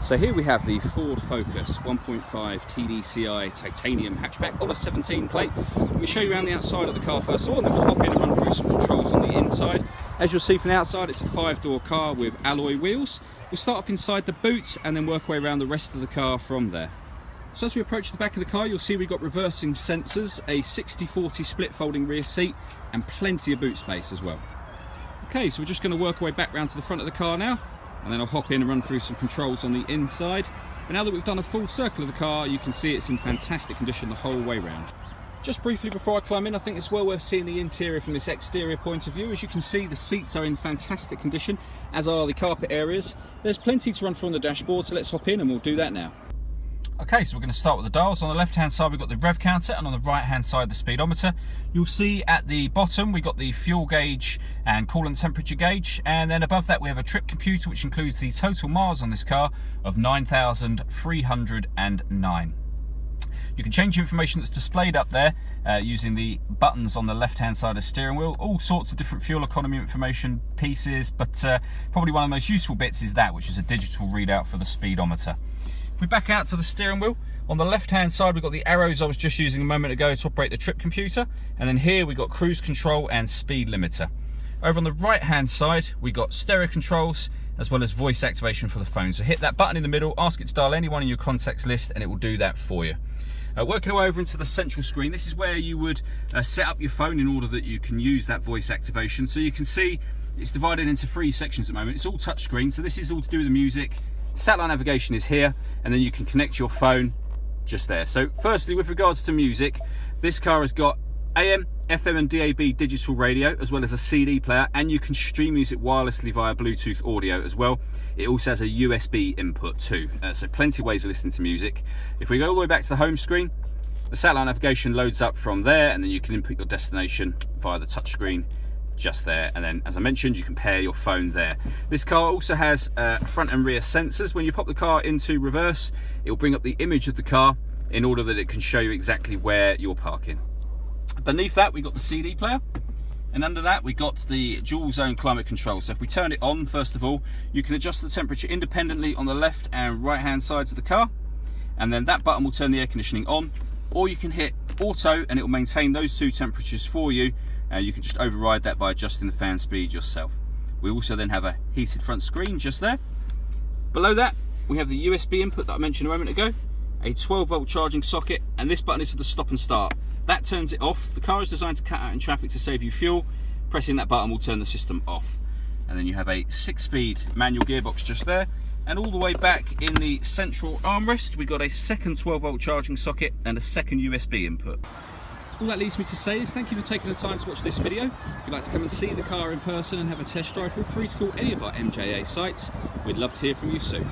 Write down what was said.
So here we have the Ford Focus 1.5 TDCi titanium hatchback on a 17 plate. I'm going to show you around the outside of the car first of all, and then we'll hop in and run through some controls on the inside. As you'll see from the outside, it's a 5-door car with alloy wheels. We'll start off inside the boot and then work our way around the rest of the car from there. So as we approach the back of the car, you'll see we've got reversing sensors, a 60/40 split folding rear seat, and plenty of boot space as well. Okay, so we're just going to work our way back round to the front of the car now, and then I'll hop in and run through some controls on the inside. But now that we've done a full circle of the car, you can see it's in fantastic condition the whole way round. Just briefly before I climb in, I think it's well worth seeing the interior from this exterior point of view. As you can see, the seats are in fantastic condition, as are the carpet areas. There's plenty to run through on the dashboard, so let's hop in and we'll do that now. Okay, so we're going to start with the dials. On the left hand side we've got the rev counter, and on the right hand side the speedometer. You'll see at the bottom we've got the fuel gauge and coolant temperature gauge, and then above that we have a trip computer which includes the total miles on this car of 9,309. You can change the information that's displayed up there using the buttons on the left hand side of the steering wheel. All sorts of different fuel economy information pieces, but probably one of the most useful bits is that, which is a digital readout for the speedometer. If we back out to the steering wheel, on the left hand side we've got the arrows I was just using a moment ago to operate the trip computer, and then here we've got cruise control and speed limiter. Over on the right hand side we've got stereo controls as well as voice activation for the phone. So hit that button in the middle, ask it to dial anyone in your contacts list, and it will do that for you. Working our way over into the central screen, this is where you would set up your phone in order that you can use that voice activation. So you can see it's divided into 3 sections at the moment. It's all touchscreen, so this is all to do with the music. Satellite navigation is here, and then you can connect your phone just there. So firstly, with regards to music, this car has got AM, FM and DAB digital radio, as well as a CD player, and you can stream music wirelessly via Bluetooth audio as well. It also has a USB input too, so plenty of ways of listening to music. If we go all the way back to the home screen, the satellite navigation loads up from there, and then you can input your destination via the touchscreen just there, and then as I mentioned, you can pair your phone there. This car also has front and rear sensors. When you pop the car into reverse, it will bring up the image of the car in order that it can show you exactly where you're parking. Beneath that we've got the CD player, and under that we've got the dual zone climate control. So if we turn it on, first of all, you can adjust the temperature independently on the left and right hand sides of the car, and then that button will turn the air conditioning on, or you can hit auto and it will maintain those 2 temperatures for you. You can just override that by adjusting the fan speed yourself. We also then have a heated front screen just there. Below that we have the USB input that I mentioned a moment ago, a 12-volt charging socket, and this button is for the stop and start. That turns it off. The car is designed to cut out in traffic to save you fuel. Pressing that button will turn the system off. And then you have a 6-speed manual gearbox just there, and all the way back in the central armrest we've got a second 12-volt charging socket and a second USB input. All that leaves me to say is thank you for taking the time to watch this video. If you'd like to come and see the car in person and have a test drive, feel free to call any of our MJA sites. We'd love to hear from you soon.